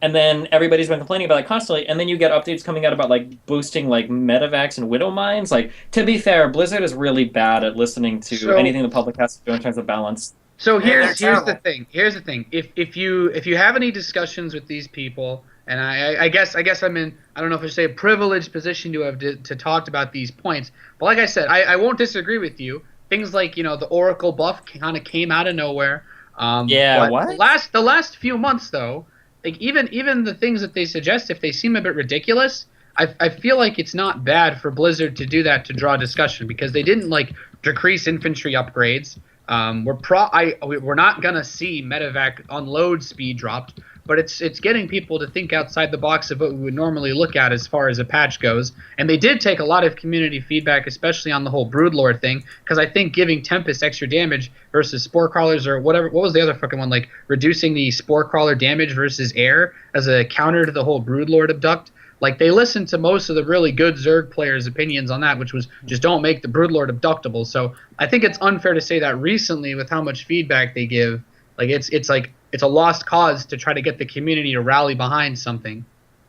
and then everybody's been complaining about it constantly, and then you get updates coming out about like boosting like Medivacs and Widow Mines. Like, to be fair, Blizzard is really bad at listening to So anything the public has to do in terms of balance. So They're here's the terrible. thing. Here's the thing. If you have any discussions with these people, and I guess I'm in, I don't know if I should say, a privileged position to have to talked about these points. But like I said, I won't disagree with you. Things like the Oracle buff kind of came out of nowhere. Yeah, But what? the last few months though, like even the things that they suggest, if they seem a bit ridiculous, I feel like it's not bad for Blizzard to do that to draw discussion because they didn't like decrease infantry upgrades. We're not gonna see medevac unload speed dropped, but it's getting people to think outside the box of what we would normally look at as far as a patch goes. And they did take a lot of community feedback, especially on the whole Broodlord thing, because I think giving Tempest extra damage versus Spore Crawlers or whatever. What was the other fucking one? Like reducing the Spore Crawler damage versus air as a counter to the whole Broodlord abduct. Like they listened to most of the really good Zerg players' opinions on that, which was just don't make the Broodlord abductable. So I think it's unfair to say that recently, with how much feedback they give, like it's a lost cause to try to get the community to rally behind something.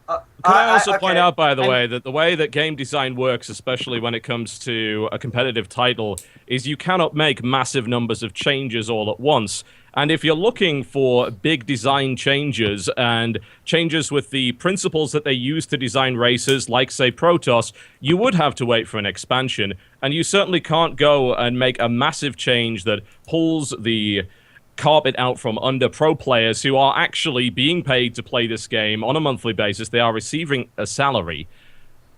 Could I also point Okay. out, by the I'm way, that the way that game design works, especially when it comes to a competitive title, is you cannot make massive numbers of changes all at once. And if you're looking for big design changes and changes with the principles that they use to design races, like, say, Protoss, you would have to wait for an expansion. And you certainly can't go and make a massive change that pulls the carpet out from under pro players who are actually being paid to play this game on a monthly basis. They are receiving a salary.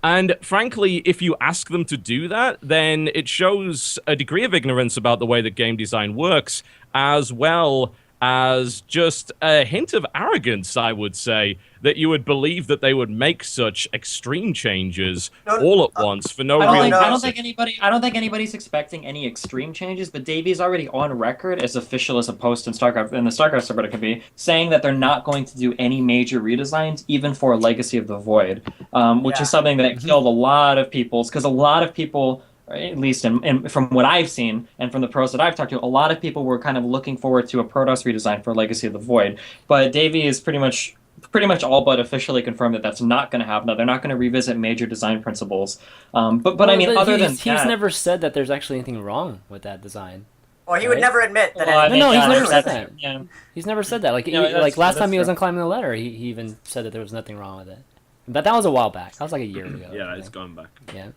And frankly, if you ask them to do that, then it shows a degree of ignorance about the way that game design works, as well as just a hint of arrogance, I would say, that you would believe that they would make such extreme changes No, all at once for no I don't real think no. I don't reason. think anybody's expecting any extreme changes, but Davey's already on record as official as a post in the StarCraft subreddit could be, saying that they're not going to do any major redesigns, even for Legacy of the Void, which Yeah. is something that killed a lot of people's, because a lot of people, at least from what I've seen and from the pros that I've talked to, a lot of people were kind of looking forward to a Protoss redesign for Legacy of the Void. But Davey is pretty much all but officially confirmed that that's not going to happen. That they're not going to revisit major design principles. But I Well, mean, other than he's that, never said that there's actually anything wrong with that design, Well, he would right? never admit that well, I anything. No, mean, he's never said that's that. yeah. He's never said that. Like, No, like last time he was true. on Climbing the Ladder, he even said that there was nothing wrong with it. But that was a while back. That was like a year ago. Yeah, I it's think. gone back. Yeah.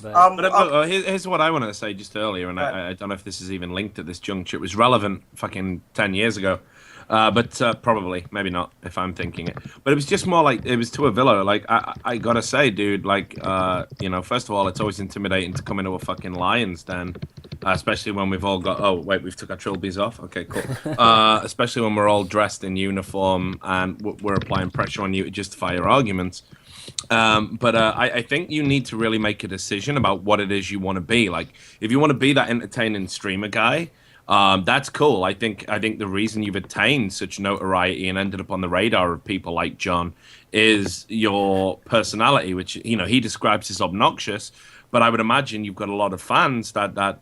But But here's what I want to say just earlier, and I don't know if this is even linked at this juncture. It was relevant fucking 10 years ago. But probably, maybe not, if I'm thinking it. But it was just more like, it was to a villa. Like, I gotta say, dude, like, first of all, it's always intimidating to come into a fucking lion's den. Especially when we've all got, oh, wait, we've took our trilbies off? Okay, cool. Especially when we're all dressed in uniform and we're applying pressure on you to justify your arguments. But I think you need to really make a decision about what it is you want to be. Like, if you want to be that entertaining streamer guy, that's cool. I think the reason you've attained such notoriety and ended up on the radar of people like John is your personality, which he describes as obnoxious. But I would imagine you've got a lot of fans that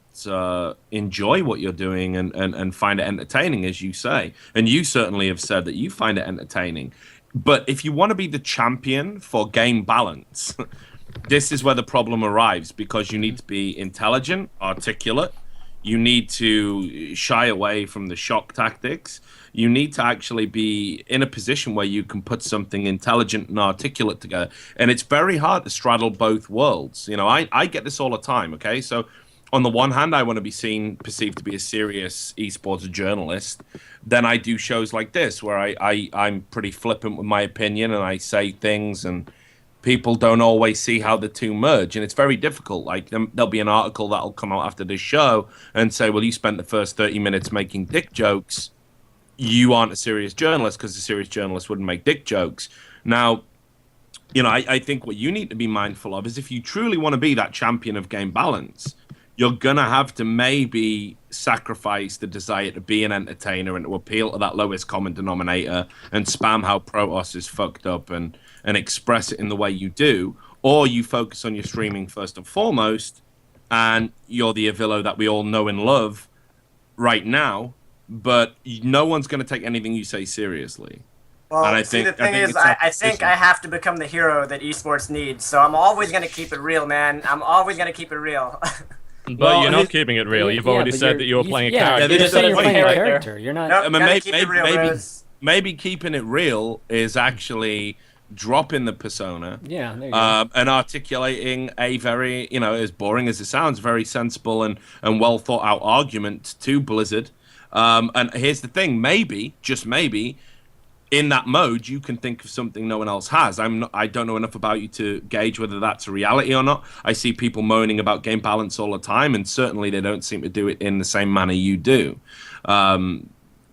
enjoy what you're doing and find it entertaining, as you say. And you certainly have said that you find it entertaining. But if you want to be the champion for game balance, this is where the problem arrives, because you need to be intelligent, articulate. You need to shy away from the shock tactics. You need to actually be in a position where you can put something intelligent and articulate together. And it's very hard to straddle both worlds. I get this all the time, okay? So on the one hand, I want to be perceived to be a serious esports journalist. Then I do shows like this where I'm pretty flippant with my opinion and I say things, and people don't always see how the two merge, and it's very difficult. Like, there'll be an article that'll come out after this show and say, well, you spent the first 30 minutes making dick jokes. You aren't a serious journalist, because a serious journalist wouldn't make dick jokes. Now, I think what you need to be mindful of is, if you truly want to be that champion of game balance, you're going to have to maybe sacrifice the desire to be an entertainer and to appeal to that lowest common denominator and spam how Protoss is fucked up and express it in the way you do. Or you focus on your streaming first and foremost, and you're the Avillo that we all know and love right now, but no one's going to take anything you say seriously. Well, And I see, think the thing I think is, it's I that think decision. I have to become the hero that esports needs. So I'm always gonna keep it real, man. I'm always gonna keep it real. But Well, you're here's- not keeping it real. You've Yeah, already but said that you were playing a character. Yeah, Yeah, you this just said is you're the playing a point. character. You're not. Nope, I mean, gotta keep it real, bros. maybe keeping it real is actually dropping the persona, Yeah, there you go. and articulating a very, as boring as it sounds, very sensible and well thought out argument to Blizzard. And here's the thing: maybe, just maybe, in that mode, you can think of something no one else has. I don't know enough about you to gauge whether that's a reality or not. I see people moaning about game balance all the time, and certainly they don't seem to do it in the same manner you do.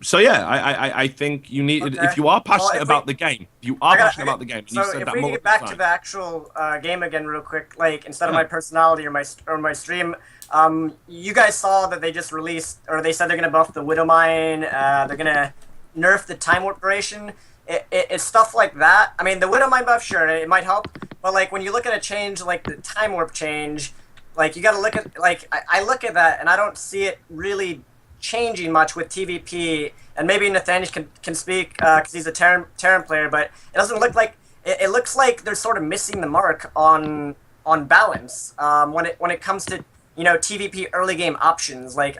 So yeah, I think you need, Okay. if you are passionate Well, if about we- the game, you are passionate about the game. And you So said if that we multiple get back times. to the actual game again, real quick, like instead of Yeah. my personality or my stream, you guys saw that they just released, or they said they're gonna buff the Widowmine. They're gonna nerf the time warp duration. It's stuff like that. I mean, the Widowmine buff, sure, it might help, but like when you look at a change like the time warp change, like you got to look at I look at that and I don't see it really changing much with TVP. And maybe Nathanias can speak because he's a Terran player, but it doesn't look like it looks like they're sort of missing the mark on balance when it comes to TVP early game options. Like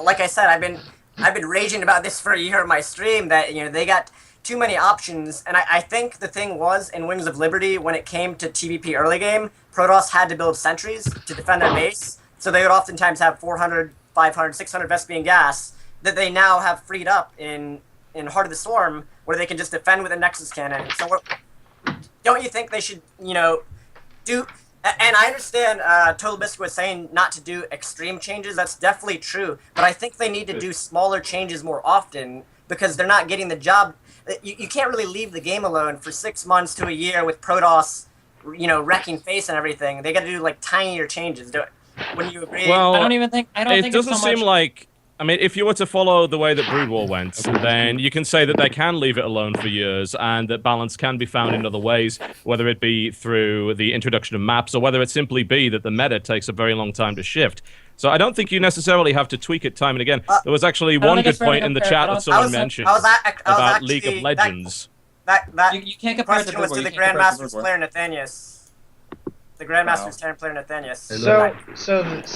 like I said, I've been raging about this for a year on my stream that they got too many options, and I think the thing was in Wings of Liberty when it came to TVP early game, Protoss had to build sentries to defend their base, so they would oftentimes have 400, 500, 600 Vespian gas that they now have freed up in Heart of the Storm, where they can just defend with a Nexus cannon. So don't you think they should, do? And I understand Total Biscuit was saying not to do extreme changes. That's definitely true. But I think they need to do smaller changes more often because they're not getting the job. You can't really leave the game alone for 6 months to a year with Protoss, wrecking face and everything. They got to do like tinier changes. Wouldn't you agree? Well, I don't think it it's doesn't so seem much. like. I mean, if you were to follow the way that Brood War went, then you can say that they can leave it alone for years, and that balance can be found in other ways, whether it be through the introduction of maps, or whether it simply be that the meta takes a very long time to shift. So I don't think you necessarily have to tweak it time and again. There was actually don't one think good it's fair to point in the compare- chat I that don't- someone mentioned I was about actually, League of Legends. That You can't compare it to question was Brood to War. the You can't compare it to Grandmaster's Brood War. player Nathanias. The Grandmaster's Terran player Nathanias.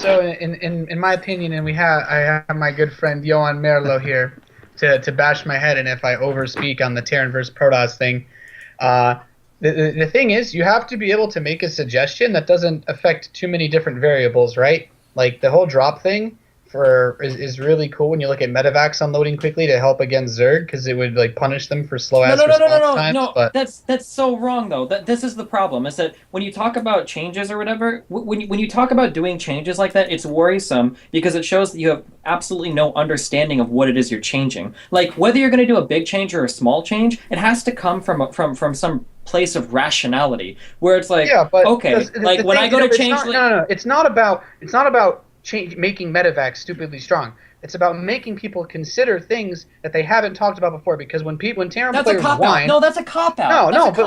So in my opinion, and I have my good friend Johan Merlo here to bash my head in if I overspeak on the Terran versus Protoss thing. The thing is, you have to be able to make a suggestion that doesn't affect too many different variables, right? Like the whole drop thing is really cool when you look at medevacs unloading quickly to help against Zerg because it would like punish them for slow ass response times. No. But That's so wrong though. This is the problem. Is that when you talk about changes or whatever, when you talk about doing changes like that, it's worrisome because it shows that you have absolutely no understanding of what it is you're changing. Like whether you're going to do a big change or a small change, it has to come from some place of rationality where it's like, yeah, but okay, like when I go to change, it's not about making medevacs stupidly strong. It's about making people consider things that they haven't talked about before. Because when Terran that's a players cop whine, out. No, that's a cop out. no, but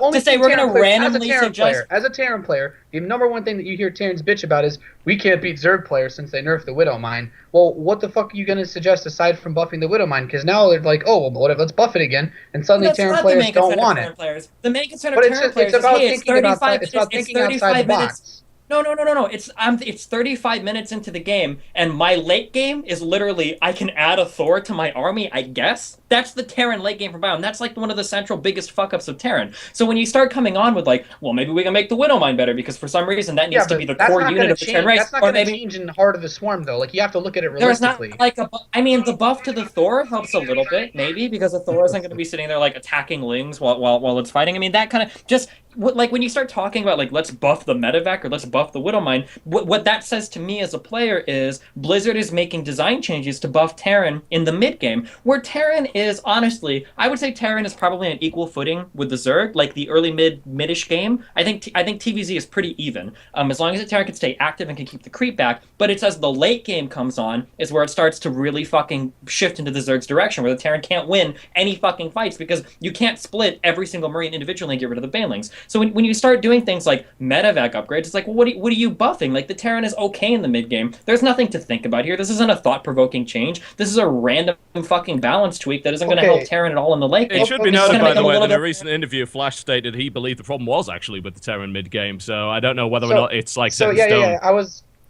only to say thing we're Terran going to players- randomly suggest. as a Terran player, the number one thing that you hear Terrans bitch about is we can't beat Zerg players since they nerfed the Widowmine. Well, what the fuck are you going to suggest aside from buffing the Widowmine? Because now they're like, oh, well, let's buff it again, and suddenly That's Terran not the players main don't concern of want Terran it. players. The main concern But of Terran players it's about is, hey, it's thinking 35 minutes. it's about It's thinking outside 35 the minutes. box. No. It's 35 minutes into the game, and my late game is literally I can add a Thor to my army. I guess that's the Terran late game for Bio, and that's like one of the central biggest fuck ups of Terran. So when you start coming on with like, well, maybe we can make the Widowmine better because for some reason that needs to be the core unit of the Terran race, That's not or going to maybe change in Heart of the Swarm though. Like you have to look at it there's realistically. not like I mean, the buff to the Thor helps a little bit, maybe because the Thor isn't going to be sitting there like attacking Lings while it's fighting. I mean, that kind of just like when you start talking about like let's buff the medevac or let's buff the Widowmine, what that says to me as a player is Blizzard is making design changes to buff Terran in the mid game, where Terran is honestly, I would say Terran is probably on equal footing with the Zerg, like the early midish game. I think TVZ is pretty even, as long as the Terran can stay active and can keep the creep back. But it's as the late game comes on is where it starts to really fucking shift into the Zerg's direction, where the Terran can't win any fucking fights because you can't split every single Marine individually and get rid of the Banelings. So when you start doing things like medevac upgrades, it's like, well, what are you buffing? Like the Terran is okay in the mid game. There's nothing to think about here. This isn't a thought-provoking change. This is a random fucking balance tweak that isn't going to help Terran at all in the late game. It should be It's just noted, gonna by make the him a way, little that in a bit- recent interview, Flash stated he believed the problem was actually with the Terran mid-game, so I don't know whether or not it's like set in stone.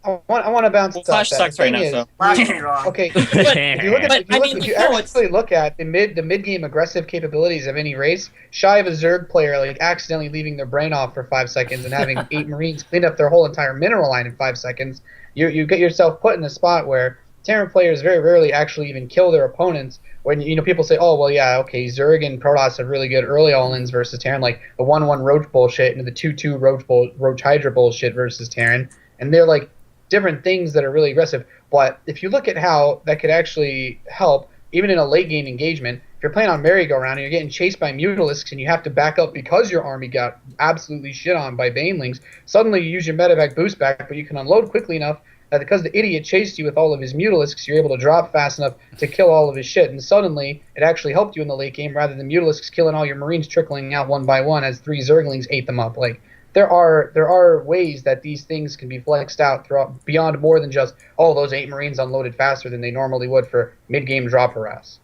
I want to bounce Well, off Flash that. sucks The right thing now, is, so. Flash can be wrong. okay, if you look at, But, I mean, if you no, actually look at the mid game aggressive capabilities of any race, shy of a Zerg player like accidentally leaving their brain off for 5 seconds and having 8 Marines clean up their whole entire mineral line in 5 seconds, you get yourself put in a spot where Terran players very rarely actually even kill their opponents. When people say, oh well, yeah, okay, Zerg and Protoss have really good early all-ins versus Terran, like the 1-1 Roach bullshit and the 2-2 Roach Hydra bullshit versus Terran, and they're like different things that are really aggressive. But if you look at how that could actually help, even in a late game engagement, if you're playing on merry-go-round and you're getting chased by Mutalisks and you have to back up because your army got absolutely shit on by Banelings, suddenly you use your medevac boost back, but you can unload quickly enough that because the idiot chased you with all of his Mutalisks, you're able to drop fast enough to kill all of his shit. And suddenly, it actually helped you in the late game rather than Mutalisks killing all your Marines trickling out one by one as 3 Zerglings ate them up. Like, there are ways that these things can be flexed out throughout beyond more than just, oh, those 8 Marines unloaded faster than they normally would for mid-game drop harass.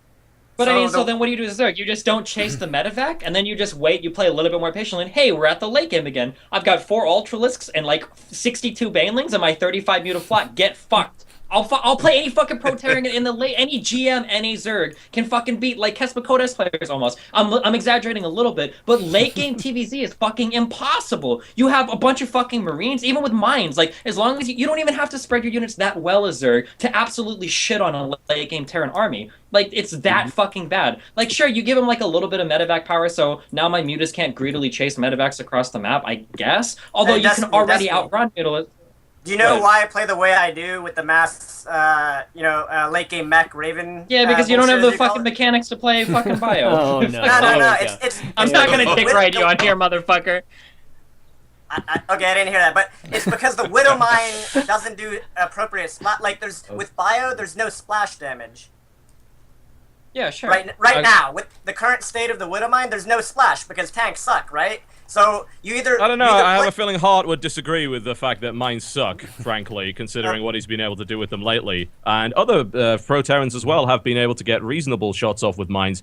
But I mean, so then what do you do as Zerg? You just don't chase the medevac, and then you just wait, you play a little bit more patiently, and hey, we're at the late game again. I've got 4 Ultralisks and like 62 Banelings and my 35 Mutaflat. Get fucked. I'll play any fucking Pro Terran in the late. Any GM, any Zerg can fucking beat like Kespa players almost. I'm exaggerating a little bit, but late game TVZ is fucking impossible. You have a bunch of fucking Marines, even with mines. Like as long as you don't even have to spread your units that well as Zerg to absolutely shit on a late game Terran army. Like it's that fucking bad. Like sure, you give them like a little bit of medevac power, so now my mutas can't greatly chase medevacs across the map. I guess. Although you can already outrun Mutalisks. Do you know why I play the way I do with the mass, late game mech Raven? Yeah, because you don't have the fucking mechanics to play fucking bio. Oh no! No. It's I'm not gonna dick ride you on here, motherfucker. Okay, I didn't hear that, but it's because the Widow Mine doesn't do appropriate splash. Like with bio, there's no splash damage. Yeah, sure. Right now, with the current state of the Widow Mine, there's no splash because tanks suck, right? So you either I don't know. I have a feeling Hart would disagree with the fact that mines suck, frankly, considering what he's been able to do with them lately. And other Pro Terrans as well have been able to get reasonable shots off with mines.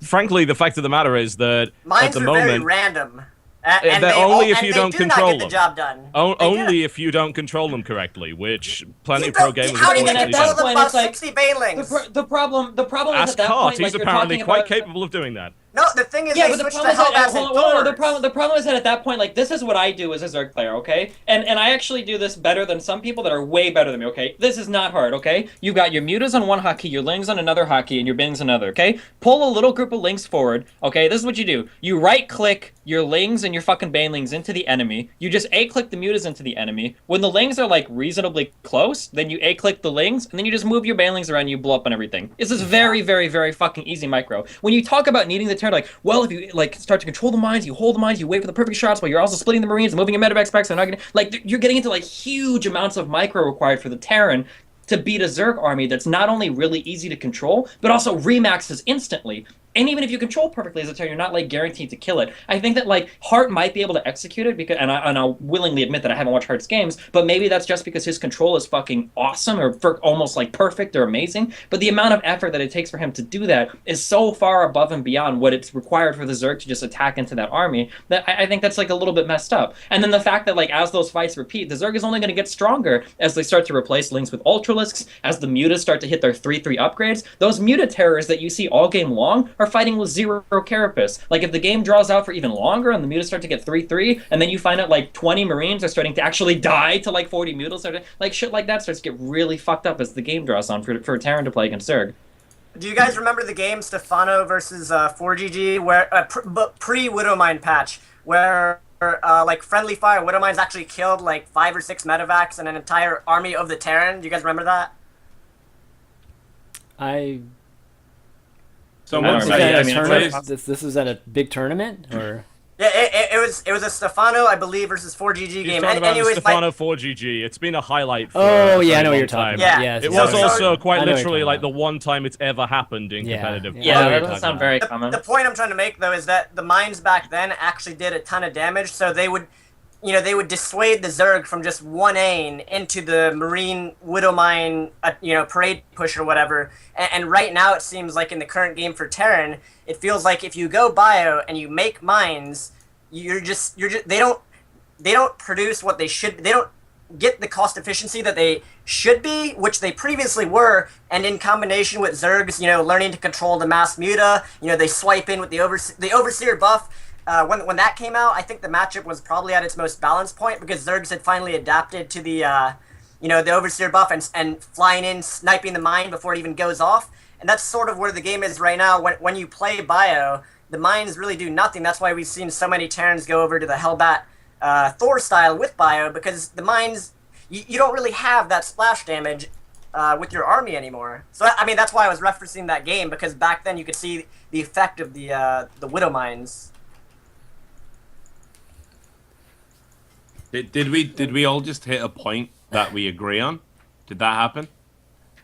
Frankly, the fact of the matter is that mines at the are moment, very random. And they're only if you don't do control not get them. the job done. Only if you don't control them correctly, which plenty of pro gamers How do you unfortunately control don't. them about 60 Banelings? The problem is Ask at that Hart, point, he's like, apparently you're quite talking capable of doing that. No, the thing is yeah, they but the switched to problem is Hellbats that, and hold on, Thors. the problem is that at that point, like, this is what I do as a Zerg player, okay? And I actually do this better than some people that are way better than me, okay? This is not hard, okay? You've got your mutas on one hotkey, your lings on another hotkey, and your bings on another, okay? Pull a little group of lings forward, okay? This is what you do. You right-click your lings and your fucking banelings into the enemy. You just A-click the mutas into the enemy. When the lings are, like, reasonably close, then you A-click the lings, and then you just move your banelings around and you blow up on everything. This is very, very, very fucking easy micro. When you talk about needing the turn, like, well, if you, like, start to control the mines, you hold the mines, you wait for the perfect shots, but you're also splitting the Marines and moving your medevacs back, so they're not gonna, like, you're getting into, like, huge amounts of micro required for the Terran to beat a Zerg army that's not only really easy to control, but also remaxes instantly. And even if you control perfectly as a Terran, you're not, like, guaranteed to kill it. I think that, like, Hart might be able to execute it, because, and I'll willingly admit that I haven't watched Hart's games, but maybe that's just because his control is fucking awesome, or almost, like, perfect or amazing. But the amount of effort that it takes for him to do that is so far above and beyond what it's required for the Zerg to just attack into that army, that I think that's, like, a little bit messed up. And then the fact that, like, as those fights repeat, the Zerg is only going to get stronger as they start to replace links with Ultralisks, as the mutas start to hit their 3/3 upgrades. Those muta terrors that you see all game long are fighting with 0 carapace. Like, if the game draws out for even longer and the mutas start to get 3/3, and then you find out, like, 20 Marines are starting to actually die to, like, 40 mutas, like, shit like that starts to get really fucked up as the game draws on for Terran to play against Zerg. Do you guys remember the game Stefano versus 4GG, where pre-Widowmine patch, where like friendly fire Widowmines actually killed like 5 or 6 medevacs and an entire army of the Terran? Do you guys remember that? So I what's don't remember. that? This was at a big tournament, or? Yeah, it was a Stefano, I believe, versus 4GG He's game. talking about Anyways, Stefano 4GG. It's been a highlight for Oh a yeah, I very know what long you're talking time. about. Yeah. It was So- also quite I know what you're literally talking like the about. one time it's ever happened in competitive play. Yeah, that you're doesn't talking sound about. very common. the point I'm trying to make though is that the mines back then actually did a ton of damage, so they would they would dissuade the Zerg from just 1Aing into the Marine Widowmine, parade push or whatever. And right now it seems like in the current game for Terran, it feels like if you go bio and you make mines, they don't produce what they should. They don't get the cost efficiency that they should be, which they previously were. And in combination with Zergs, learning to control the mass muta, they swipe in with the Overseer buff. When that came out, I think the matchup was probably at its most balanced point because Zergs had finally adapted to the Overseer buff and flying in, sniping the mine before it even goes off. And that's sort of where the game is right now. When you play bio, the mines really do nothing. That's why we've seen so many Terrans go over to the Hellbat Thor style with bio, because the mines, you don't really have that splash damage with your army anymore. So, I mean, that's why I was referencing that game, because back then you could see the effect of the Widow mines. Did we all just hit a point that we agree on? Did that happen?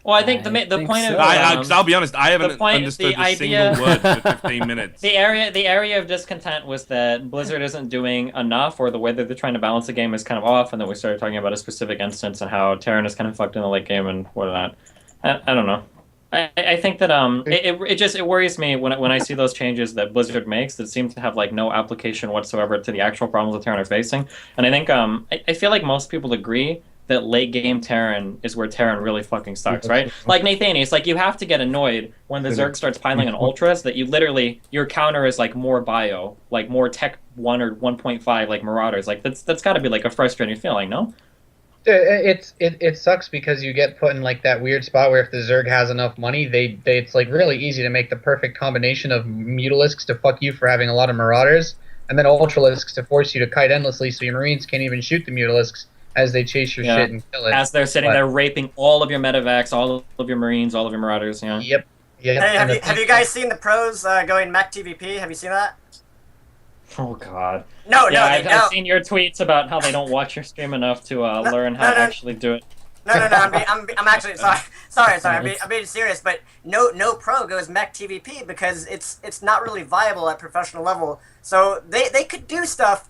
Well, I think the I think point so. of Because I'll be honest, I haven't understood the a idea- single word for 15 minutes. the area of discontent was that Blizzard isn't doing enough, or the way that they're trying to balance the game is kind of off, and then we started talking about a specific instance and how Terran is kind of fucked in the late game and whatnot. I don't know. I think that it worries me when I see those changes that Blizzard makes that seem to have like no application whatsoever to the actual problems that Terran are facing. And I think I feel like most people agree that late game Terran is where Terran really fucking sucks, right? Like Nathanias, like you have to get annoyed when the Zerg starts piling on ultras that your counter is like more bio, like more Tech 1 or 1.5 like Marauders. Like that's got to be like a frustrating feeling, no? It sucks because you get put in like that weird spot where if the Zerg has enough money, it's like really easy to make the perfect combination of Mutalisks to fuck you for having a lot of Marauders, and then Ultralisks to force you to kite endlessly so your Marines can't even shoot the Mutalisks as they chase your shit and kill it. As they're sitting there raping all of your medevacs, all of your Marines, all of your Marauders. Yeah. Yep. Hey, have you guys seen the pros going mech TVP? Have you seen that? Oh God. No, I've seen your tweets about how they don't watch your stream enough to learn how to actually do it. No. I'm actually sorry. I'm being serious, but no pro goes mech TVP because it's not really viable at professional level. So they could do stuff.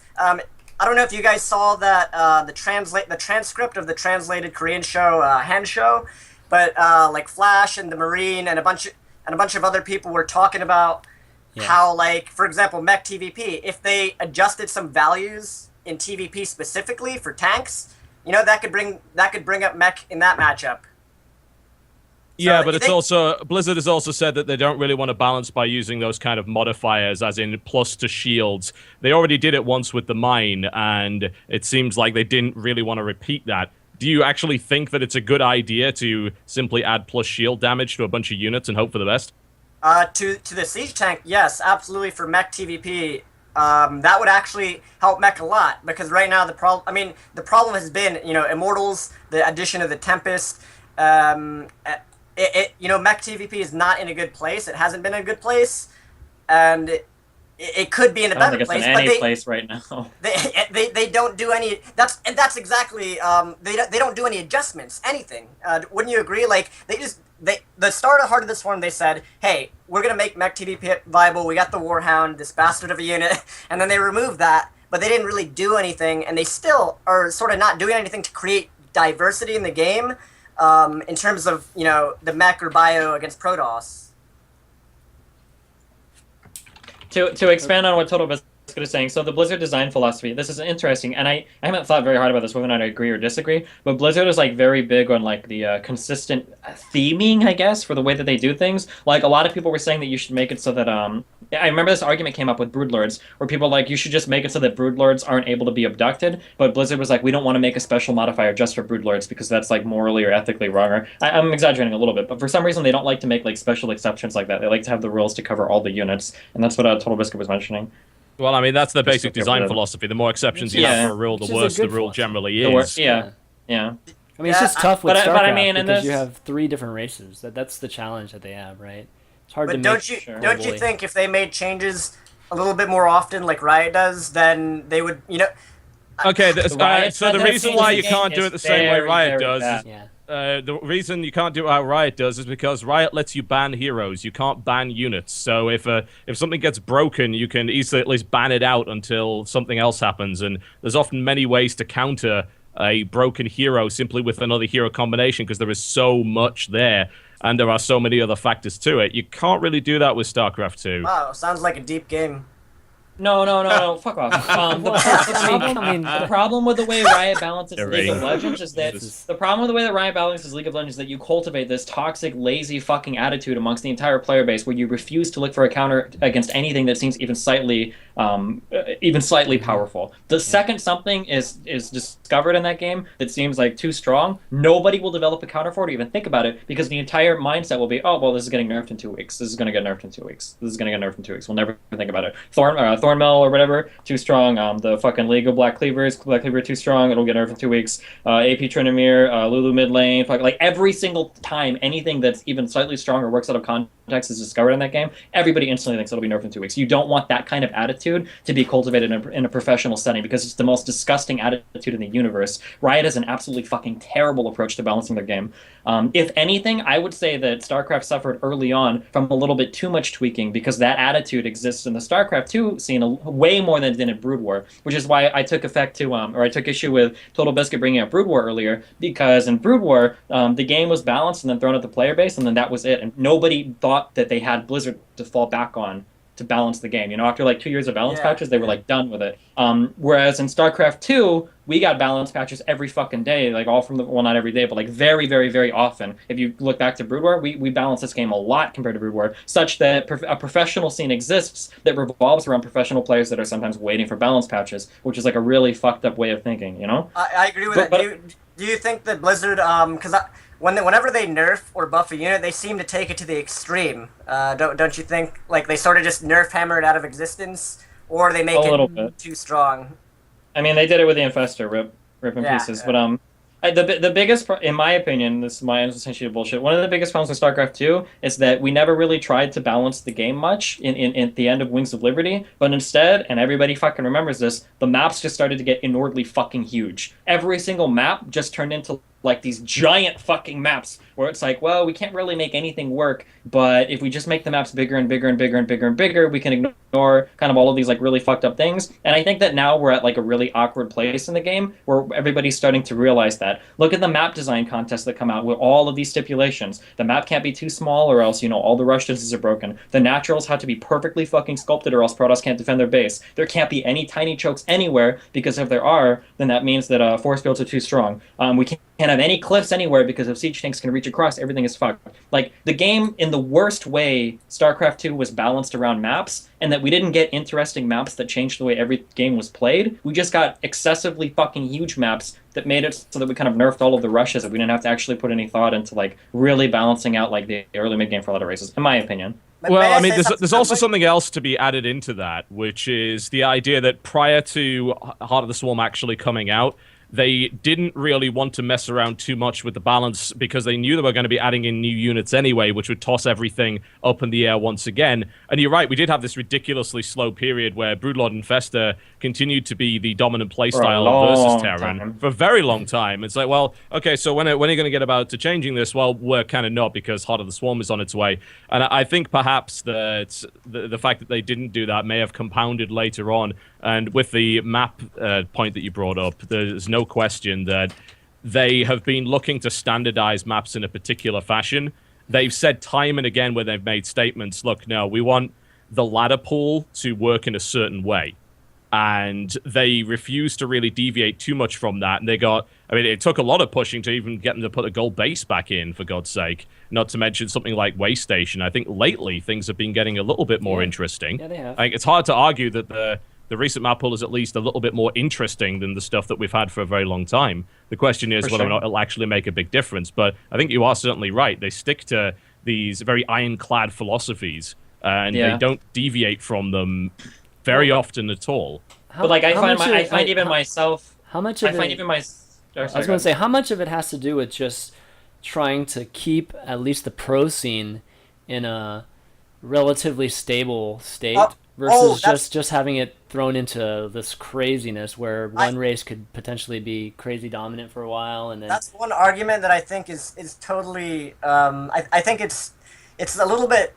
I don't know if you guys saw that the transcript of the translated Korean show Hand Show, but like Flash and the Marine and a bunch of other people were talking about how, like, for example, mech TVP, if they adjusted some values in TVP specifically for tanks, that could bring up mech in that matchup. Yeah, So but it's also Blizzard has also said that they don't really want to balance by using those kind of modifiers, as in plus to shields. They already did it once with the mine, and it seems like they didn't really want to repeat that. Do you actually think that it's a good idea to simply add plus shield damage to a bunch of units and hope for the best? To the siege tank, yes, absolutely. For mech TVP, that would actually help mech a lot, because right now the problem has been Immortals, the addition of the Tempest. Mech TVP is not in a good place. It hasn't been in a good place, and it could be in a better place. I don't think it's in any place right now. They don't do any. That's exactly. They don't do any adjustments. Anything. Wouldn't you agree? Like the start of Heart of the Swarm, they said, hey, we're going to make mech TVP viable. We got the Warhound, this bastard of a unit. And then they removed that, but they didn't really do anything. And they still are sort of not doing anything to create diversity in the game in terms of, the mech or bio against Protoss. To expand on what Total Biscuit is saying, so the Blizzard design philosophy, this is interesting, and I haven't thought very hard about this, whether or not I agree or disagree, but Blizzard is like very big on like the consistent theming, I guess, for the way that they do things. Like a lot of people were saying that you should make it so that I remember this argument came up with Broodlords, where people were like, you should just make it so that Broodlords aren't able to be abducted, but Blizzard was like, we don't want to make a special modifier just for Broodlords because that's like morally or ethically wrong. I'm exaggerating a little bit, but for some reason they don't like to make like special exceptions like that. They like to have the rules to cover all the units, and that's what Total Biscuit was mentioning. Well, I mean, that's the basic design philosophy. The more exceptions you have for a rule, the worse the rule generally is. Yeah. I mean, it's just tough with but StarCraft I mean, because you have 3 different races. That's the challenge that they have, right? It's hard But to don't you think if they made changes a little bit more often, like Riot does, then they would, Okay, so the that reason why you game can't do is it the same way Riot very does bad. is... The reason you can't do it how Riot does is because Riot lets you ban heroes. You can't ban units. So if something gets broken, you can easily at least ban it out until something else happens. And there's often many ways to counter a broken hero simply with another hero combination because there is so much there. And there are so many other factors to it. You can't really do that with StarCraft 2. Wow, sounds like a deep game. No, fuck off. The problem with the way Riot balances League of Legends is that you cultivate this toxic, lazy fucking attitude amongst the entire player base where you refuse to look for a counter against anything that seems even slightly powerful. The second something is discovered in that game that seems like too strong, nobody will develop a counter for it or even think about it because the entire mindset will be, oh, well, this is getting nerfed in 2 weeks. This is going to get nerfed in 2 weeks. This is going to get nerfed in 2 weeks. We'll never think about it. Thornmail or whatever, too strong. The fucking League of Black Cleaver too strong. It'll get nerfed in 2 weeks. AP Tryndamere, Lulu mid lane, like every single time anything that's even slightly strong or works out of context is discovered in that game, everybody instantly thinks it'll be nerfed in 2 weeks. You don't want that kind of attitude to be cultivated in a professional setting because it's the most disgusting attitude in the universe. Riot has an absolutely fucking terrible approach to balancing their game. If anything, I would say that StarCraft suffered early on from a little bit too much tweaking because that attitude exists in the StarCraft 2 scene way more than it did in Brood War, which is why I took issue with Total Biscuit bringing up Brood War earlier, because in Brood War, the game was balanced and then thrown at the player base, and then that was it, and nobody thought that they had Blizzard to fall back on to balance the game. After like 2 years of balance patches, they were like done with it. Whereas in StarCraft 2, we got balance patches every fucking day, like all from not every day, but like very, very, very often. If you look back to Brood War, we balance this game a lot compared to Brood War, such that a professional scene exists that revolves around professional players that are sometimes waiting for balance patches, which is like a really fucked up way of thinking, I agree with that. Do you think that Blizzard, because whenever they nerf or buff a unit, they seem to take it to the extreme. Don't you think? Like they sort of just nerf hammer it out of existence, or they make it too strong. I mean, they did it with the Infestor, rip in pieces. But the biggest, in my opinion, this is my essentially bullshit. One of the biggest problems with StarCraft 2 is that we never really tried to balance the game much in the end of Wings of Liberty, but instead, and everybody fucking remembers this, the maps just started to get inordinately fucking huge. Every single map just turned into like these giant fucking maps where it's like, well, we can't really make anything work, but if we just make the maps bigger and bigger and bigger and bigger and bigger, we can ignore kind of all of these like really fucked up things. And I think that now we're at like a really awkward place in the game where everybody's starting to realize that. Look at the map design contests that come out with all of these stipulations. The map can't be too small or else, all the rush distances are broken. The naturals have to be perfectly fucking sculpted or else Protoss can't defend their base. There can't be any tiny chokes anywhere because if there are, then that means that force fields are too strong. We can't have any cliffs anywhere because if siege tanks can reach across, everything is fucked. Like, the game, in the worst way, StarCraft 2 was balanced around maps, and that we didn't get interesting maps that changed the way every game was played. We just got excessively fucking huge maps that made it so that we kind of nerfed all of the rushes, and we didn't have to actually put any thought into, like, really balancing out, like, the early mid-game for a lot of races, in my opinion. Well, I mean, there's also something else to be added into that, which is the idea that prior to Heart of the Swarm actually coming out, they didn't really want to mess around too much with the balance because they knew they were going to be adding in new units anyway, which would toss everything up in the air once again. And you're right, we did have this ridiculously slow period where Broodlord and Fester continued to be the dominant playstyle versus Terran for a very long time. It's like, well, okay, so when are you going to get about to changing this? Well, we're kind of not because Heart of the Swarm is on its way. And I think perhaps that the fact that they didn't do that may have compounded later on. And with the map point that you brought up, there's no question that they have been looking to standardize maps in a particular fashion. They've said time and again where they've made statements, look, no, we want the ladder pool to work in a certain way. And they refused to really deviate too much from that. And it took a lot of pushing to even get them to put a gold base back in, for God's sake. Not to mention something like Way Station. I think lately things have been getting a little bit more interesting. Yeah, they have. It's hard to argue that the recent map pool is at least a little bit more interesting than the stuff that we've had for a very long time. The question is whether or not it'll actually make a big difference. But I think you are certainly right. They stick to these very ironclad philosophies, and they don't deviate from them very often at all. How much of it, I was going to say, how much of it has to do with just trying to keep at least the pro scene in a relatively stable state? versus that's just having it thrown into this craziness where I, one race could potentially be crazy dominant for a while, and then that's one argument that I think is totally. I think it's a little bit.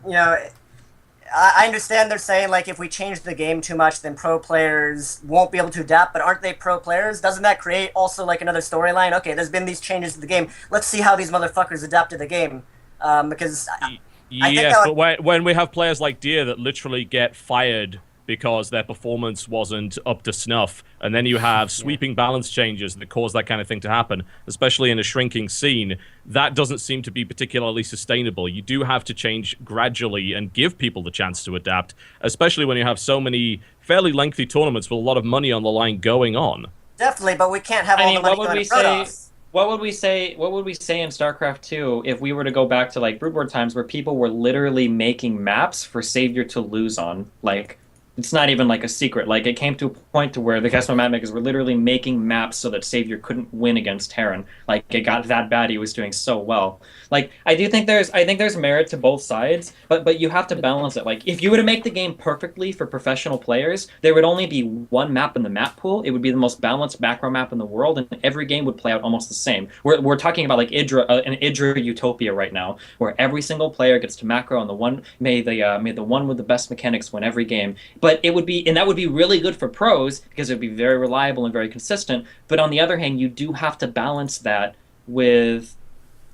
I understand they're saying like if we change the game too much, then pro players won't be able to adapt. But aren't they pro players? Doesn't that create also like another storyline? Okay, there's been these changes to the game. Let's see how these motherfuckers adapt to the game. Because I think Yes, that but when we have players like Deer that literally get fired because their performance wasn't up to snuff, and then you have sweeping balance changes that cause that kind of thing to happen, especially in a shrinking scene, that doesn't seem to be particularly sustainable. You do have to change gradually and give people the chance to adapt, especially when you have so many fairly lengthy tournaments with a lot of money on the line going on. definitely, but we can't have all the money going to Protoss. What would we say? What would we say in StarCraft 2 if we were to go back to like Broodboard times where people were literally making maps for Savior to lose on? Like, it's not even like a secret. Like, it came to a point to where the custom map makers were literally making maps so that Savior couldn't win against Terran. Like, it got that bad. He was doing so well. Like, I think there's merit to both sides, but you have to balance it. Like, if you were to make the game perfectly for professional players, there would only be one map in the map pool. It would be the most balanced macro map in the world, and every game would play out almost the same. We're talking about like an Idra utopia right now, where every single player gets to macro, and the one may the one with the best mechanics win every game. But it would be, and that would be really good for pros because it would be very reliable and very consistent. But on the other hand, you do have to balance that with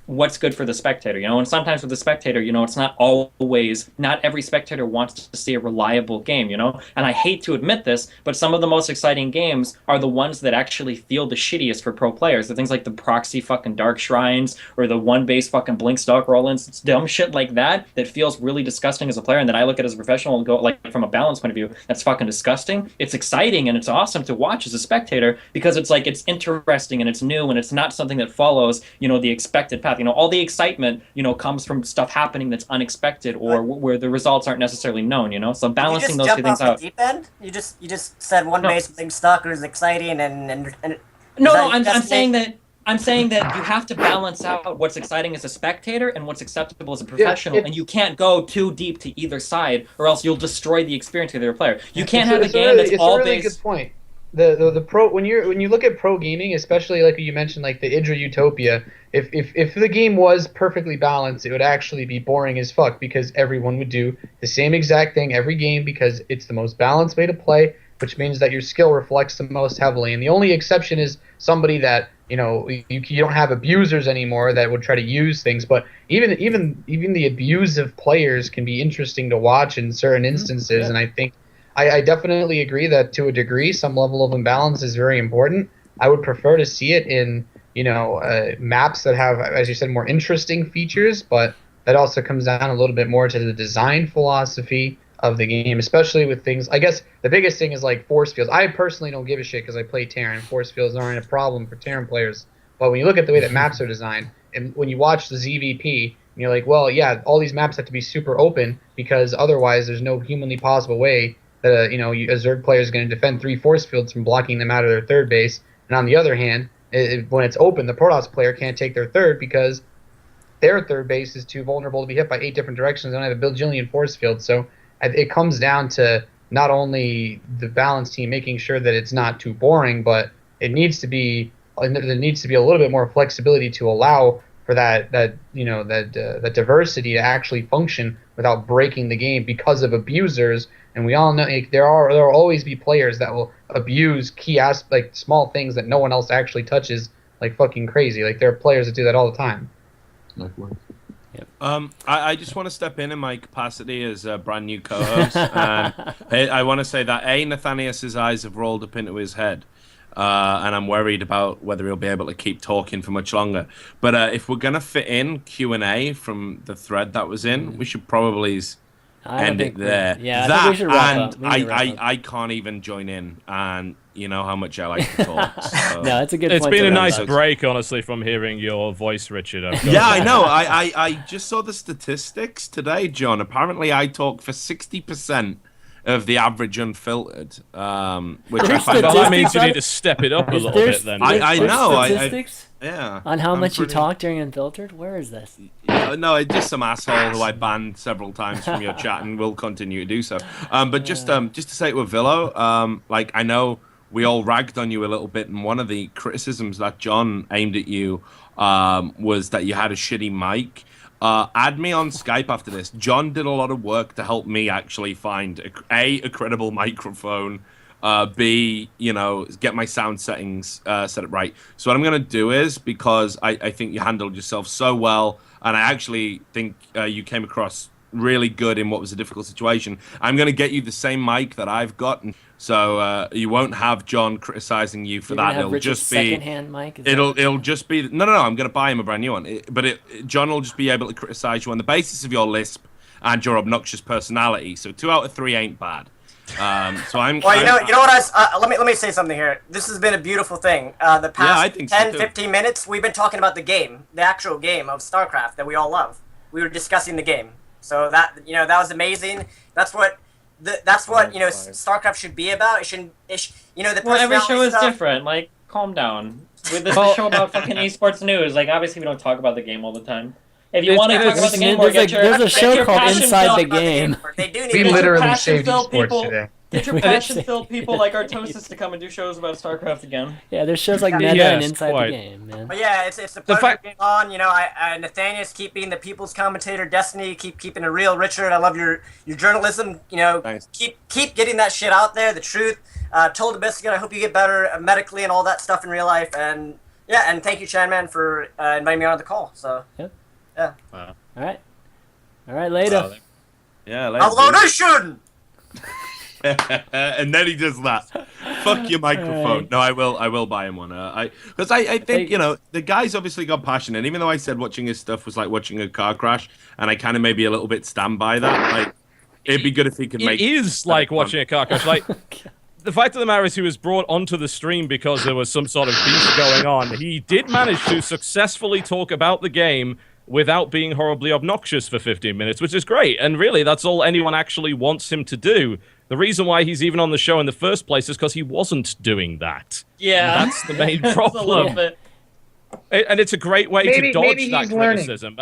what's good for the spectator, and sometimes with the spectator, it's not every spectator wants to see a reliable game, and I hate to admit this, but some of the most exciting games are the ones that actually feel the shittiest for pro players. The things like the proxy fucking Dark Shrines or the one base fucking Blink Stalk roll-ins. It's dumb shit like that feels really disgusting as a player, and that I look at as a professional and go, like, from a balance point of view, that's fucking disgusting. It's exciting and it's awesome to watch as a spectator because it's like, it's interesting and it's new and it's not something that follows, the expected path. All the excitement, comes from stuff happening that's unexpected or where the results aren't necessarily known, So balancing those two things out. Deep end? You just said one base thing stuck or is exciting and no, I'm saying that you have to balance out what's exciting as a spectator and what's acceptable as a professional, and you can't go too deep to either side, or else you'll destroy the experience of the other player. You can't have a game that's all based. It's a really good point. The pro when you look at pro gaming, especially like you mentioned, like the Idra Utopia, if the game was perfectly balanced, it would actually be boring as fuck because everyone would do the same exact thing every game because it's the most balanced way to play, which means that your skill reflects the most heavily. And the only exception is somebody that you don't have abusers anymore that would try to use things. But even the abusive players can be interesting to watch in certain instances, Yeah. and I think. I definitely agree that to a degree, some level of imbalance is very important. I would prefer to see it in, maps that have, as you said, more interesting features, but that also comes down a little bit more to the design philosophy of the game, especially with things. I guess the biggest thing is like force fields. I personally don't give a shit because I play Terran. Force fields aren't a problem for Terran players. But when you look at the way that maps are designed, and when you watch the ZVP, and you're like, well, yeah, all these maps have to be super open because otherwise there's no humanly possible way that a Zerg player is going to defend 3 force fields from blocking them out of their third base. And on the other hand, when it's open, the Protoss player can't take their third because their third base is too vulnerable to be hit by 8 different directions. They don't have a bajillion force fields. So it comes down to not only the balance team making sure that it's not too boring, but there needs to be a little bit more flexibility to allow for that diversity to actually function without breaking the game because of abusers. And we all know there will always be players that will abuse key like small things that no one else actually touches like fucking crazy. Like there are players that do that all the time. I just want to step in my capacity as a brand new co-host. I want to say that Nathanias' eyes have rolled up into his head. And I'm worried about whether he'll be able to keep talking for much longer. But if we're going to fit in Q&A from the thread that was in, we should probably end it there. Yeah, I think we should wrap up. I can't even join in, and you know how much I like to talk. So. No, it's a good It's point been to a wrap nice up. break, honestly, from hearing your voice, Richard. Yeah, I know. I just saw the statistics today, John. Apparently, I talk for 60% of the average unfiltered, which I There's find. Well, that means you Statistics need to step it up a little There's- bit then. I there's know, Statistics Yeah. on how I'm much you pretty- talk during Unfiltered? Where is this? No, it's just some asshole who I banned several times from your chat and will continue to do so. But just to say to Avillo, like I know we all ragged on you a little bit, and one of the criticisms that John aimed at you was that you had a shitty mic. Add me on Skype after this. John did a lot of work to help me actually find a credible microphone. B, get my sound settings set up right. So what I'm going to do is, because I think you handled yourself so well, and I actually think you came across really good in what was a difficult situation, I'm going to get you the same mic that I've got. So you won't have John criticizing you for You're that. gonna have It'll Richard's just be secondhand mic. Is that It'll what you're it'll just be no. I'm going to buy him a brand new one. John will just be able to criticize you on the basis of your lisp and your obnoxious personality. So 2 out of 3 ain't bad. So I'm. Well, you know what? Let me say something here. This has been a beautiful thing. The I past think so 10, too. 15 minutes, we've been talking about the game, the actual game of StarCraft that we all love. We were discussing the game, so that was amazing. That's what StarCraft should be about. It shouldn't. The Well, every show personality is stuff. different. Like, calm down. With this show about fucking esports news, like obviously we don't talk about the game all the time. If you want to talk about the game, or get your there's a show called passion Inside filled- the Game. They do need We to- literally passion saved filled esports people. today. Get your We passion-filled people like Artosis to come and do shows about StarCraft again. Yeah, there's shows like Meta Yes, and Inside quite. the Game, man. But yeah, it's a The pleasure fact- being on. Nathanias keeping the people's commentator, Destiny keeping it real. Richard, I love your journalism. Thanks. Keep getting that shit out there, the truth. Told the best. I hope you get better medically and all that stuff in real life. And yeah, and thank you, ChanManV, for inviting me on the call. So Yep. yeah, All right, later. Yeah. hello nation. And then he does that. Fuck your microphone. Alright. No, I will buy him one. Because I think the guy's obviously got passion, and even though I said watching his stuff was like watching a car crash, and I kind of maybe a little bit stand by that. Like, it'd be good if he could make. It is like watching a car crash. Like, the fact of the matter is, he was brought onto the stream because there was some sort of beef going on. He did manage to successfully talk about the game without being horribly obnoxious for 15 minutes, which is great. And really, that's all anyone actually wants him to do. The reason why he's even on the show in the first place is because he wasn't doing that. Yeah, That's the main It's a little problem. bit. And it's a great way to Maybe dodge that he's learning. criticism.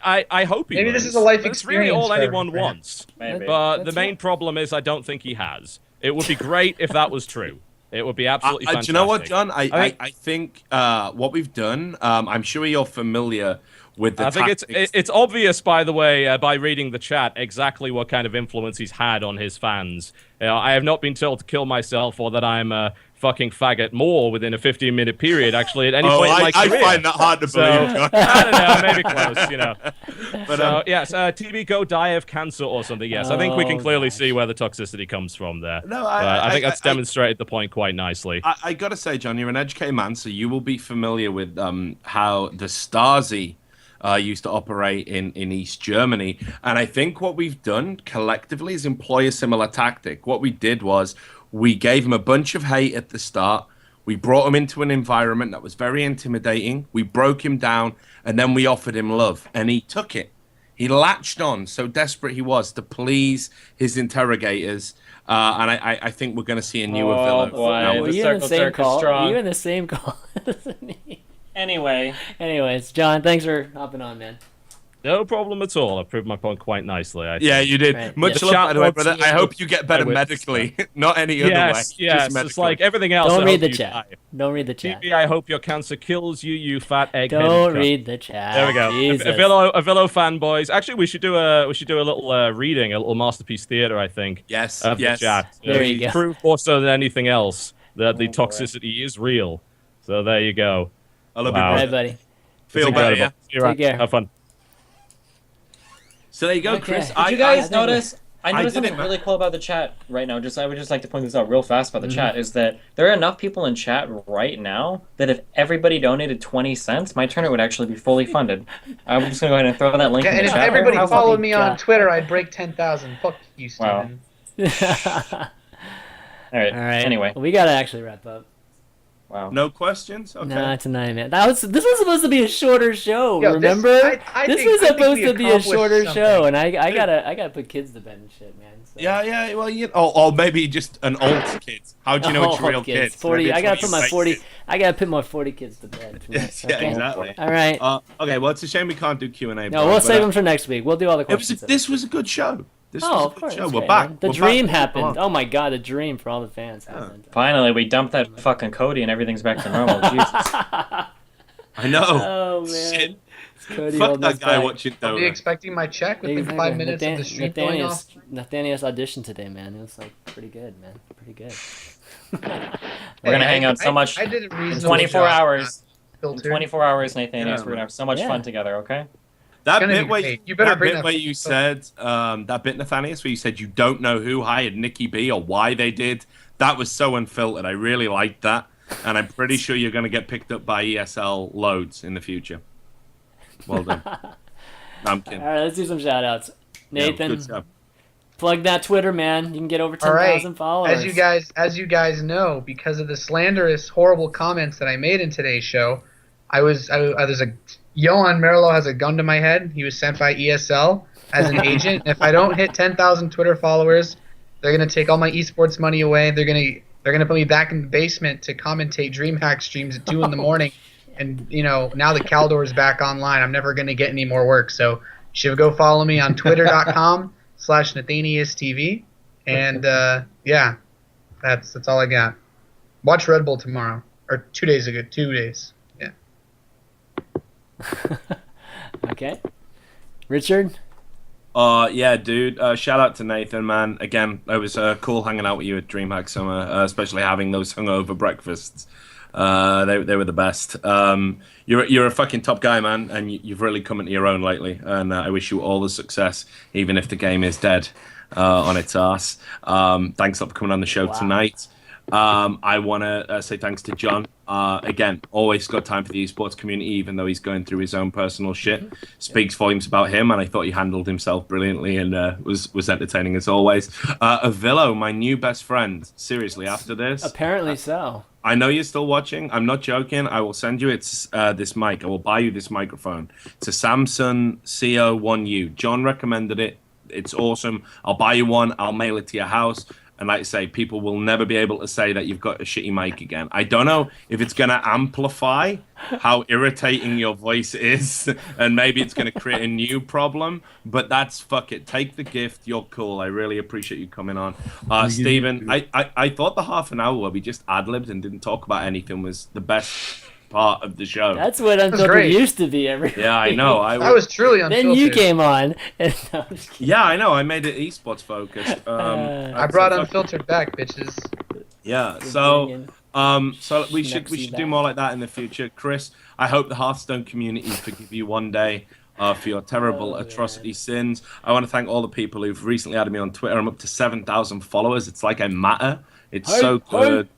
I hope he Maybe learns. this is a life That's really experience all for anyone him. wants. Maybe. But That's the main problem is I don't think he has. It would be great if that was true. It would be absolutely Do fantastic. you know what, John? I I think what we've done. I'm sure you're familiar with the. I think tactics. it's obvious, by the way, by reading the chat, exactly what kind of influence he's had on his fans. I have not been told to kill myself or that I'm a fucking faggot more within a 15-minute period, actually, at any point in my I career. find that hard to So, believe, John. I don't know, maybe close, But, So, yes, TB go die of cancer or something, yes. I think we can Oh, clearly gosh. see where the toxicity comes from there. No, But I think that's demonstrated the point quite nicely. I gotta say, John, you're an HK man, so you will be familiar with how the Stasi used to operate in East Germany. And I think what we've done collectively is employ a similar tactic. What we did was we gave him a bunch of hate at the start. We brought him into an environment that was very intimidating. We broke him down, and then we offered him love, and he took it. He latched on, so desperate he was to please his interrogators. And I think we're going to see a new villain. boy. Now, Were The you in the circle same jerk is call? Were strong. you in the same call? Anyway, Anyways, John, thanks for hopping on, man. No problem at all. I proved my point quite nicely, I think. Yeah, you did. Right. Much Yeah. love, Chat by the way, wants brother. you- I hope you get better I would- medically, not any other way. Yes, yes. Just It's medically. like everything else. Don't I read hope the you chat. die. Don't read the chat. TB, I hope your cancer kills you, you fat egghead. Don't read the chat. There we go. Jesus. Avillo fanboys. Actually, we should do a little reading, a little masterpiece theater. I think. Yes, Of yes. the chat. There you go. Prove more so than anything else that the boy. toxicity is real. So there you go. I love Wow. you, All brother. right, buddy. Feel It's better, incredible. yeah? See you around. Take care. Have fun. So there you go, Okay. Chris. Did did you guys I- notice? I noticed did it, something man. really cool about the chat right now. I would just like to point this out real fast about the chat is that there are enough people in chat right now that if everybody donated 20 cents, my tournament would actually be fully funded. I'm just gonna go ahead and throw that link in And the if chat. everybody How's followed that me God? on Twitter, I'd break 10,000. Fuck you, Wow. Steven. All right. All right. Anyway, we gotta actually wrap up. Wow. No questions? Okay. Nah, tonight, man. This was supposed to be a shorter show. Yo, remember? I This think- was I think supposed we to be a accomplished shorter something. show, and I gotta put kids to bed and shit, man. So. Yeah. Well, or maybe just an old kid. How do you know it's Oh, real kids. kids? 40. Maybe I it's gotta one put of my your 40. kids. I gotta put my 40 kids to bed. Tonight, Yeah, okay? exactly. All right. Okay, well, it's a shame we can't do Q&A. No, we'll save them for next week. We'll do all the questions. This was a good show. This was Oh, a of good course. show. That's We're great, back. man. The We're dream back. happened. Oh my god, the dream for all the fans happened. Finally, we dumped that fucking Cody and everything's back to normal. Jesus. I know. Oh man. Shit. It's Cody Fuck holding that us guy back. watching I'll be Dota. expecting my check within Exactly. 5 minutes of the stream going off. Nathanias auditioned today, man. It was like pretty good, man. Pretty good. We're gonna hang out so much. I did a In reasonable 24 job, hours. In Filtered. 24 hours, Nathanias, Yeah, we're gonna have so much Yeah. fun together. Okay. That gonna bit be where great. You better that bring bit that where you said that bit, Nathanias, where you said you don't know who hired Nikki B or why they did. That was so unfiltered. I really liked that, and I'm pretty sure you're going to get picked up by ESL loads in the future. Well done. No, I'm kidding. All right, let's do some shout outs. Yeah, Nathan, good stuff. plug that Twitter, man. You can get over All right. 10,000 followers. As you guys know, because of the slanderous, horrible comments that I made in today's show, there's a Johan Merlo has a gun to my head. He was sent by ESL as an agent. If I don't hit 10,000 Twitter followers, they're gonna take all my esports money away. They're gonna put me back in the basement to commentate DreamHack streams at 2 in the morning. And now that Caldor is back online, I'm never gonna get any more work. So you should go follow me on twitter.com/NathaniasTV. And yeah, that's all I got. Watch Red Bull tomorrow, or 2 days ago. 2 days. Yeah. Okay. Richard? Yeah, dude. Shout out to Nathan, man. Again, it was cool hanging out with you at DreamHack Summer, especially having those hungover breakfasts. They were the best. You're a fucking top guy, man, and you've really come into your own lately. And I wish you all the success, even if the game is dead on its ass. Thanks for coming on the show tonight. I want to say thanks to John. Again, always got time for the esports community, even though he's going through his own personal shit. Speaks volumes about him, and I thought he handled himself brilliantly and was entertaining as always. Avillo, my new best friend. Seriously, after this, Apparently so. I know you're still watching. I'm not joking. I will send you this mic. I will buy you this microphone. It's a Samsung CO1U. John recommended it. It's awesome. I'll buy you one. I'll mail it to your house. And like I say, people will never be able to say that you've got a shitty mic again. I don't know if it's going to amplify how irritating your voice is, and maybe it's going to create a new problem, but that's fuck it. Take the gift. You're cool. I really appreciate you coming on. Stephen, I thought the half an hour where we just ad-libbed and didn't talk about anything was the best part of the show. That's what Unfiltered great. used to be every Yeah, I know. I was truly unfiltered. Then you came on. And no, I'm just kidding. Yeah, I know. I made it esports focused. I brought Unfiltered back, bitches. Yeah, Good so bringing. so we should Schnappsy do back. more like that in the future. Chris, I hope the Hearthstone community forgive you one day for your terrible atrocity sins. I want to thank all the people who've recently added me on Twitter. I'm up to 7,000 followers. It's like I matter. It's so good.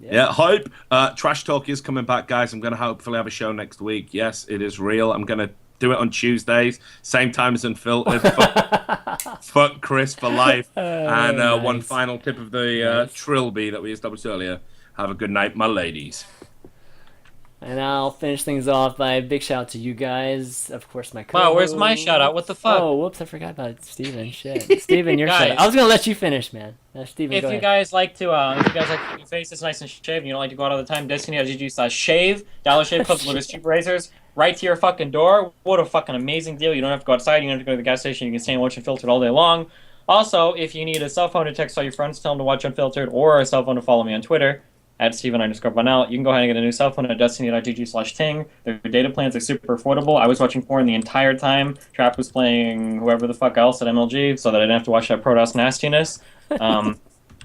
Yeah, hype. Trash Talk is coming back, guys. I'm going to hopefully have a show next week. Yes, it is real. I'm going to do it on Tuesdays, same time as Unfiltered. Fuck Chris for life. And one nice. final tip of the Trilby that we established earlier. Have a good night, my ladies. And I'll finish things off by a big shout out to you guys. Of course, my co Wow, where's my shout out? What the fuck? Oh, whoops, I forgot about Steven. Shit. Steven, your shout Guys. out. I was going to let you finish, man. Steven, If go you ahead. guys like to, your face is nice and shaved, and you don't like to go out all the time, Destiny.gg/shave, Dollar Shave Club delivers cheap razors right to your fucking door. What a fucking amazing deal! You don't have to go outside. You don't have to go to the gas station. You can stay and watch Unfiltered all day long. Also, if you need a cell phone to text all your friends, tell them to watch Unfiltered, or a cell phone to follow me on Twitter at Steven_Bunnell. You can go ahead and get a new cell phone at Destiny.gg/ting. Their data plans are super affordable. I was watching porn the entire time. Trap was playing whoever the fuck else at MLG, so that I didn't have to watch that Protoss nastiness.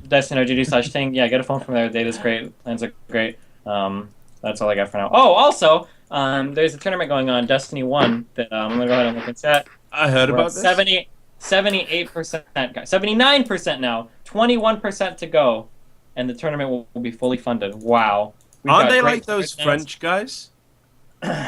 Destiny.gg/ting. Yeah, get a phone from there. Data's great. Plans are great. That's all I got for now. Oh, also, there's a tournament going on, Destiny 1, that I'm going to go ahead and look at that. I heard We're about at this. 78%, guys. 79% now. 21% to go. And the tournament will be fully funded. Wow. We've Aren't got they great like those players. French guys?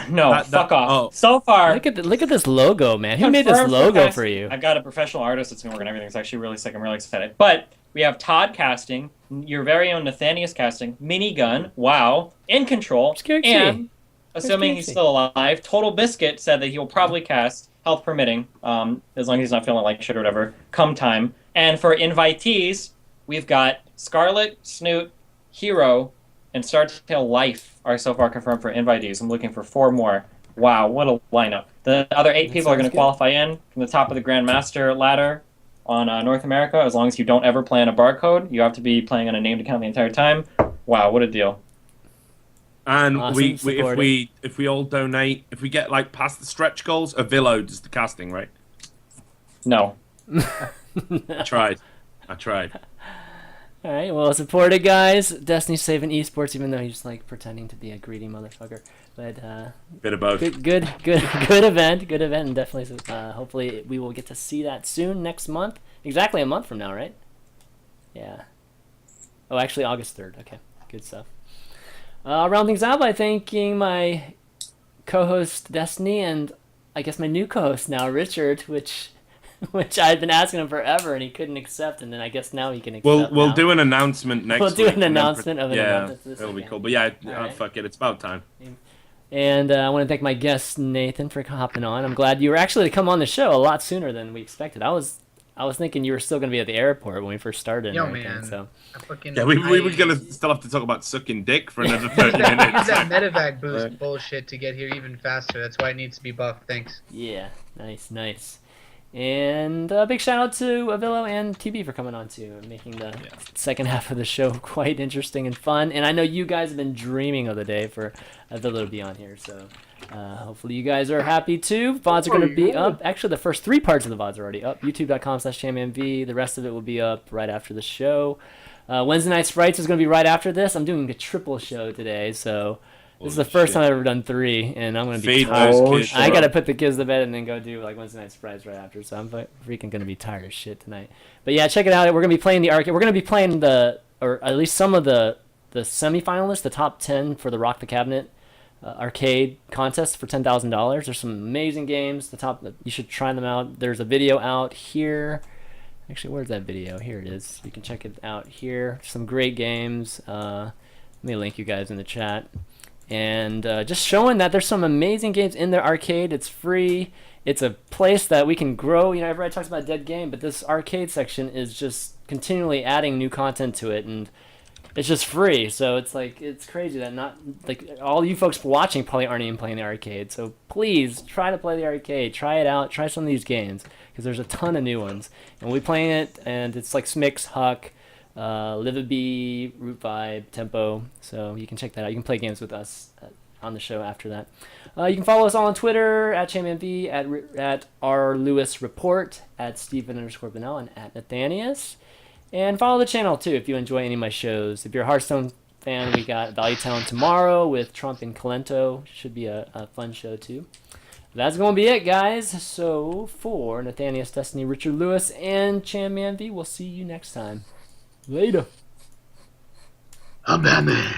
No, That- fuck off. oh. So far, Look at this logo, man. Who made this confirmed logo guys, for you? I've got a professional artist that's going to work on everything. It's actually really sick. I'm really excited. But We have Todd casting, your very own Nathanias casting, Minigun, wow, In Control, Scared and Where's assuming he's KFC? still alive, Total Biscuit said that he will probably cast, health permitting, as long as he's not feeling like shit or whatever, come time. And for invitees, we've got Scarlet, Snoot, Hero, and Startail Life are so far confirmed for invitees. I'm looking for 4 more. Wow, what a lineup. The other 8 That people are going sounds to good. qualify in from the top of the Grandmaster ladder on North America. As long as you don't ever play on a barcode, you have to be playing on a named account the entire time. Wow, what a deal. And Awesome, support if we all donate, if we get like past the stretch goals, a Villo does the casting, right? No. I tried. All right, well, support it, guys. Destiny's saving esports, even though he's like pretending to be a greedy motherfucker. But Bit of both. good event, and definitely. Hopefully, we will get to see that soon next month. Exactly a month from now, right? Yeah. Oh, actually, August 3rd. Okay, good stuff. I'll round things out by thanking my co-host Destiny and I guess my new co-host now, Richard, which I'd been asking him forever and he couldn't accept, and then I guess now he can accept. We'll now. do an announcement next week. We'll do an announcement of an yeah, event. it'll be cool. But yeah, right. fuck it, it's about time. And I want to thank my guest Nathan for hopping on. I'm glad you were actually to come on the show a lot sooner than we expected. I was thinking you were still gonna be at the airport when we first started. Yo, and everything, man. So. Yeah, we were gonna still have to talk about sucking dick for another 30 Use minutes. that medevac boost bullshit to get here even faster. That's why it needs to be buffed. Thanks. Yeah, nice. And a big shout out to Avillo and TB for coming on too and making the second half of the show quite interesting and fun. And I know you guys have been dreaming of the day for Avillo to be on here, so hopefully you guys are happy too. VODs are going to be up. Actually, the first 3 parts of the VODs are already up. YouTube.com/ChanManV. The rest of it will be up right after the show. Wednesday Night Sprites is going to be right after this. I'm doing a triple show today, so this is the first time I've ever done 3, and I'm going to be Feed tired. those kids. I got to put the kids to bed and then go do like Wednesday Night Sprites right after, so I'm freaking going to be tired as shit tonight. But yeah, check it out. We're going to be playing the arcade. We're going to be playing or at least some of the semifinalists, the top 10 for the Rock the Cabinet arcade contest for $10,000. There's some amazing games. You should try them out. There's a video out here. Actually, where's that video? Here it is. You can check it out here. Some great games. Let me link you guys in the chat. And just showing that there's some amazing games in their arcade. It's free. It's a place that we can grow. You know, everybody talks about dead game, but this arcade section is just continually adding new content to it, and it's just free. So it's like, it's crazy that not like all you folks watching probably aren't even playing the arcade. So please try to play the arcade. Try it out. Try some of these games because there's a ton of new ones, and we'll be playing it. And it's like Smix, Huck, Livabee, Root Vibe, Tempo. So you can check that out. You can play games with us on the show after that. You can follow us all on Twitter at ChanManV, at rlewisreport, at Stephen_Benell, and at Nathanias. And follow the channel too if you enjoy any of my shows. If you're a Hearthstone fan, we got Value Town tomorrow with Trump and Kalento. Should be a fun show too. That's going to be it, guys. So for Nathanias, Destiny, Richard Lewis, and ChanManV, we'll see you next time. Later. I'm Batman.